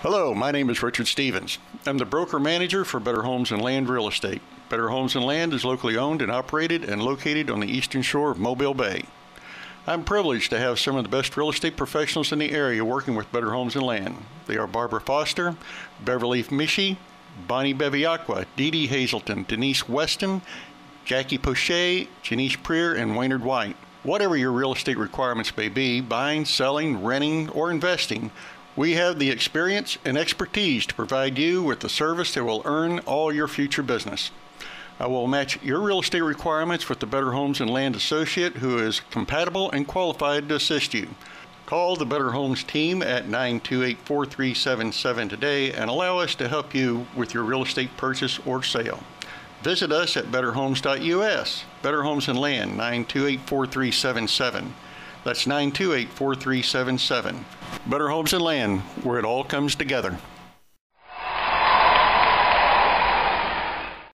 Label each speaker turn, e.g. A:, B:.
A: Hello, my name is Richard Stevens. I'm the broker manager for Better Homes and Land Real Estate. Better Homes and Land is locally owned and operated and located on the eastern shore of Mobile Bay. I'm privileged to have some of the best real estate professionals in the area working with Better Homes and Land. They are Barbara Foster, Beverly Mishi, Bonnie Beviacqua, Dee Dee Hazelton, Denise Weston, Jackie Poche, Janice Preer, and Waynard White. Whatever your real estate requirements may be, buying, selling, renting, or investing, we have the experience and expertise to provide you with the service that will earn all your future business. I will match your real estate requirements with the Better Homes and Land associate who is compatible and qualified to assist you. Call the Better Homes team at 928-4377 today and allow us to help you with your real estate purchase or sale. Visit us at betterhomes.us. Better Homes and Land, 928-4377. That's 928-4377. Better Homes and Land, where it all comes together.